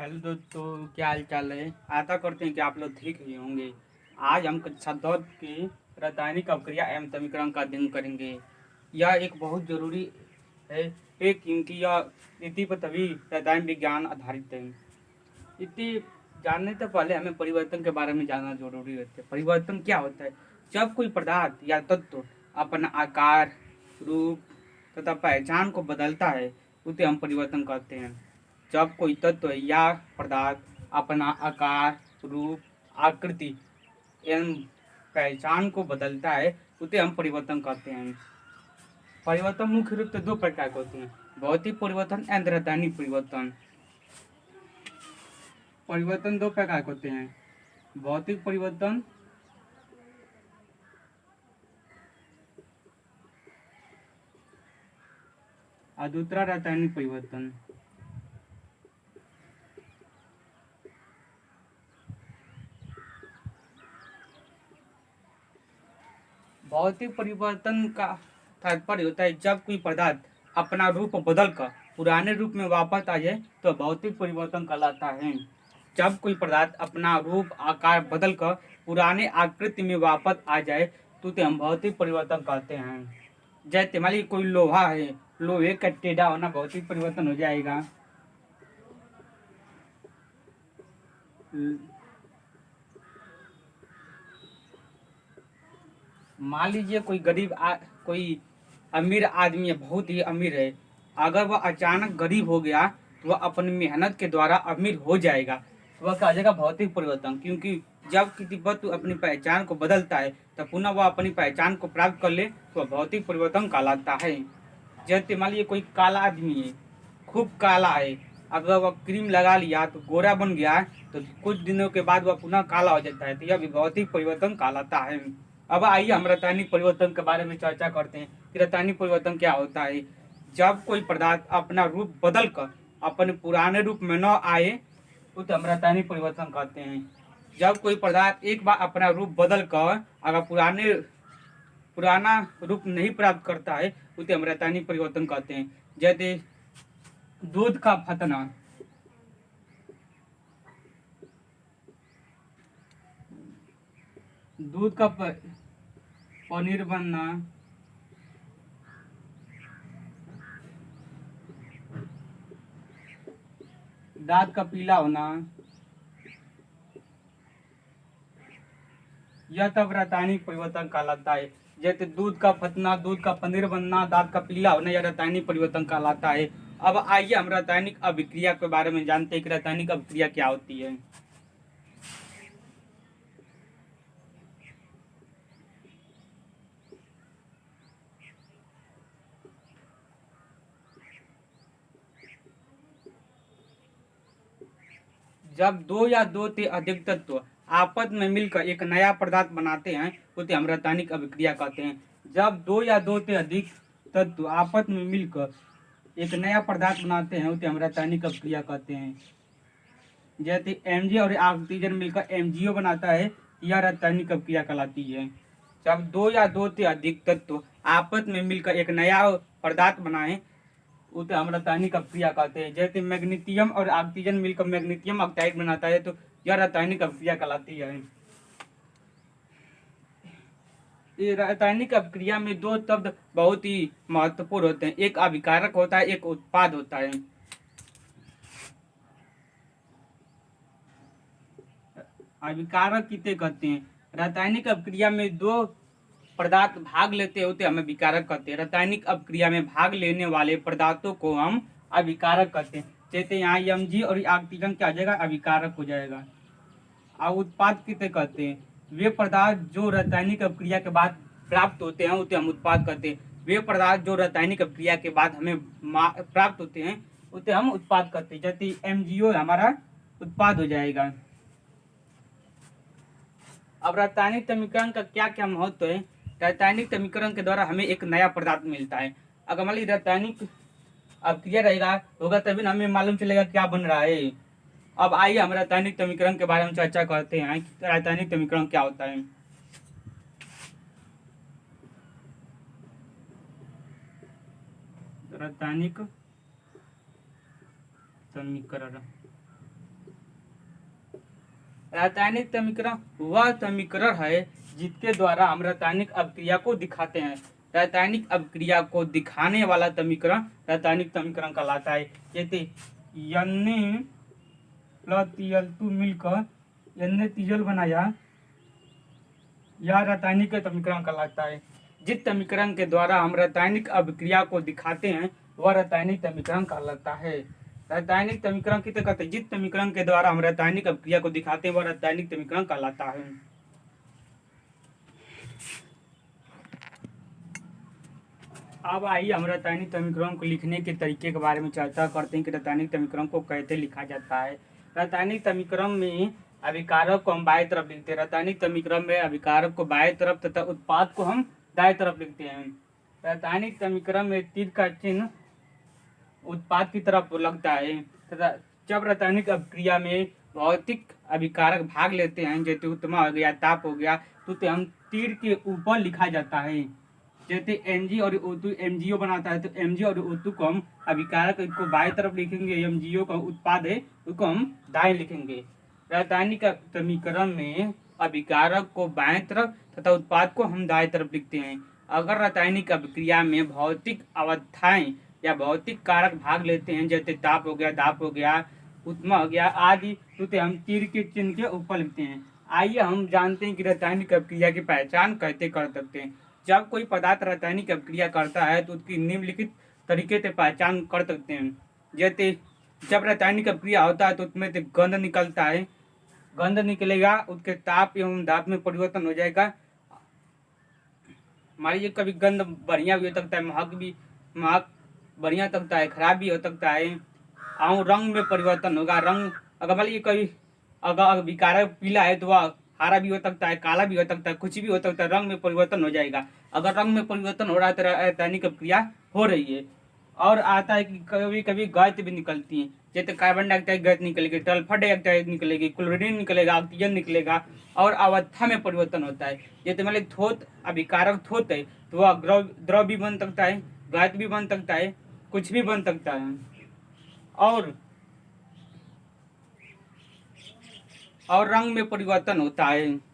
Hello दोस्तों, क्या हाल चाल है। आशा करते हैं कि आप लोग ठीक ही होंगे। आज हम कक्षा 10 की रासायनिक अवक्रिया एवं समीकरण का अध्ययन करेंगे। यह एक बहुत जरूरी है क्योंकि यह इति पर तभी रसायन विज्ञान आधारित है। इति जानने से पहले हमें परिवर्तन के बारे में जानना जरूरी होता है। परिवर्तन क्या होता है? जब कोई पदार्थ या तत्व अपना आकार, रूप तथा पहचान को बदलता है उसे हम परिवर्तन कहते हैं। जब कोई तत्व या पदार्थ अपना आकार, रूप, आकृति एवं पहचान को बदलता है उसे हम परिवर्तन कहते हैं। परिवर्तन मुख्य रूप से दो प्रकार के होते हैं: भौतिक परिवर्तन एवं रासायनिक परिवर्तन। परिवर्तन दो प्रकार के होते हैं: भौतिक परिवर्तन और दूसरा रासायनिक परिवर्तन। भौतिक परिवर्तन का तात्पर्य होता है जब कोई पदार्थ अपना रूप बदलकर पुराने रूप में वापस आ जाए तो भौतिक परिवर्तन कहलाता है। जब कोई पदार्थ अपना रूप आकार बदलकर पुराने आकृति में वापस आ जाए तो उसे हम भौतिक परिवर्तन कहते हैं। जैसे मान लीजिए कोई लोहा है, लोहे का टेढ़ा होना भौतिक परिवर्तन हो जाएगा। मान लीजिए कोई अमीर आदमी है, बहुत ही अमीर है। अगर वह अचानक गरीब हो गया तो वह अपनी मेहनत के द्वारा अमीर हो जाएगा, तो वह कहा जाएगा भौतिक परिवर्तन। क्योंकि जब किसी वस्तु अपनी पहचान को बदलता है तब पुनः वह अपनी पहचान को प्राप्त कर ले तो वह भौतिक परिवर्तन कहलाता है। जैसे मान लीजिए कोई काला आदमी है, खूब काला है। अगर वह क्रीम लगा लिया तो गोरा बन गया, तो कुछ दिनों के बाद वह पुनः काला हो जाता है, तो यह भी भौतिक परिवर्तन कहलाता है। अब आइए हम रासायनिक परिवर्तन के बारे में चर्चा करते हैं कि रासायनिक परिवर्तन क्या होता है। जब कोई पदार्थ अपना रूप बदल कर अपने पुराने रूप में न आए उसे हम रासायनिक परिवर्तन कहते हैं। जब कोई पदार्थ एक बार अपना रूप बदल कर अगर पुराना रूप नहीं प्राप्त करता है उसे हम रासायनिक परिवर्तन कहते हैं। जैसे दूध का फटना, दूध का पनीर बनना, दांत का पीला होना, यह सब रासायनिक परिवर्तन कहलाता है। जैसे दूध का फटना, दूध का पनीर बनना, दांत का पीला होना, यह रासायनिक परिवर्तन कहलाता है। अब आइए हम रासायनिक अभिक्रिया के बारे में जानते हैं कि रासायनिक अभिक्रिया क्या होती है। जब दो या दो से अधिक तत्व आपस में मिलकर एक नया पदार्थ बनाते हैं उसे हम रासायनिक अभिक्रिया कहते हैं। जब दो या दो से अधिक तत्व आपस में मिलकर एक नया पदार्थ बनाते हैं उसे हम रासायनिक अभिक्रिया कहते हैं। जैसे एमजी और ऑक्सीजन मिलकर एमजीओ बनाता है, यह रासायनिक अभिक्रिया कहलाती है। जब दो या दो से अधिक तत्व आपस में मिलकर एक नया पदार्थ बनाए उसे हम रासायनिक अभिक्रिया कहते हैं। जैसे मैग्नीशियम और ऑक्सीजन मिलकर मैग्नीशियम ऑक्साइड बनाता है, तो यह रासायनिक अभिक्रिया कहलाती है। ये रासायनिक अभिक्रिया में दो शब्द बहुत ही महत्वपूर्ण होते हैं, एक अभिकारक होता है, एक उत्पाद होता है। अभिकारक किसे कहते हैं? रासायनिक अभिक्रिया में दो पदार्थ भाग लेते होते हमें विकारक कहते हैं। रासायनिक अभिक्रिया में भाग लेने वाले पदार्थों को हम अभिकारक कहते हैं। जैसे यहाँ एमजी और ऑक्सीजन क्या हो जाएगा? अभिकारक हो जाएगा। और उत्पाद किसे कहते हैं? वे पदार्थ जो रासायनिक अभिक्रिया के बाद प्राप्त होते हैं उसे हम उत्पाद कहते हैं। वे पदार्थ जो रासायनिक अभिक्रिया के बाद हमें प्राप्त होते हैं उसे हम उत्पाद कहते हैं। जैसे एमजीओ हमारा उत्पाद हो जाएगा। अब रासायनिक समीकरण का क्या क्या महत्व है? रासायनिक समीकरण के द्वारा हमें एक नया पदार्थ मिलता है। अगर मान लीजिए रासायनिक अभिक्रिया रहेगा होगा तभी हमें मालूम चलेगा क्या बन रहा है। अब आइए हम रासायनिक समीकरण के बारे में चर्चा करते हैं कि रासायनिक समीकरण क्या होता है। रासायनिक समीकरण रासायनिक समीकरण वह समीकरण है जिसके द्वारा हम रासायनिक अभिक्रिया को दिखाते हैं। रासायनिक अभिक्रिया को दिखाने वाला समीकरण रासायनिक समीकरण कहलाता है। जैसे Na प्लस Cl2 मिलकर NaCl बनाया, यह रासायनिक समीकरण कहलाता है। जिस समीकरण के द्वारा हम रासायनिक अभिक्रिया को दिखाते हैं वह रासायनिक समीकरण कहलाता है। रासायनिक समीकरण किसे कहते हैं? जिस समीकरण के द्वारा हम रासायनिक अभिक्रिया को दिखाते हैं वह रासायनिक समीकरण कहलाता है। अब आइए हम रासायनिक समीकरण को लिखने के तरीके के बारे में चर्चा करते हैं कि रासायनिक समीकरण को कैसे लिखा जाता है। रासायनिक समीकरण में अभिकारक को हम बाएं तरफ लिखते हैं। रासायनिक समीकरण में अभिकारक को बाएं तरफ तथा उत्पाद को हम दाएं तरफ लिखते हैं। रासायनिक समीकरण में तीर का चिन्ह उत्पाद की तरफ लगता है तथा जब रासायनिक अभिक्रिया में भौतिक अभिकारक भाग लेते हैं, जैसे उत्तमा हो गया, ताप हो गया, तो उसे हम तीर के ऊपर लिखा जाता है। जैसे Mg और O2 MgO बनाता है तो Mg और O2 को हम अभिकारक को बाएं तरफ लिखेंगे, MgO का उत्पाद है उसको हम दाएं लिखेंगे। रासायनिक समीकरण में अभिकारक को बाएं तरफ तथा उत्पाद को हम दाएं तरफ लिखते हैं। अगर रासायनिक अभिक्रिया में भौतिक अवस्थाएं या भौतिक कारक भाग लेते हैं, जैसे ताप हो गया, दाब हो गया, उत्तमा हो गया आदि, तो हम तीर के चिन्ह के ऊपर लिखते हैं। आइए हम जानते हैं कि रासायनिक अभिक्रिया की पहचान कैसे कर सकते हैं। जब कोई पदार्थ रासायनिक अभिक्रिया करता है तो उसकी निम्नलिखित तरीके से पहचान कर सकते हैं। जैसे जब रासायनिक अभिक्रिया होता है तो उसमें से गंध निकलता है, गंध निकलेगा, उसके ताप एवं दाब में परिवर्तन हो जाएगा। मान लीजिए कभी गंध बढ़िया भी हो सकता है, महक बढ़िया सकता है, खराब भी हो सकता है। और रंग में परिवर्तन होगा। रंग अगर मान लीजिए कभी अगर विकारक पीला है तो वह हरा भी हो सकता है, काला भी हो सकता है, कुछ भी हो सकता है, रंग में परिवर्तन हो जाएगा। अगर रंग में परिवर्तन हो रहा है तो रासायनिक अभिक्रिया हो रही है। और आता है कि कभी कभी गैस भी निकलती है, जैसे कार्बन डाइऑक्साइड गैस निकलेगी, सल्फर डाइऑक्साइड निकलेगी, क्लोरीन निकलेगा, ऑक्सीजन निकलेगा, और अवस्था में परिवर्तन होता है। जैसे मान लीजिए ठोस अभिकारक ठोस है तो वह द्रव भी बन सकता है, गैस भी बन सकता है, कुछ भी बन सकता है। और रंग में परिवर्तन होता है।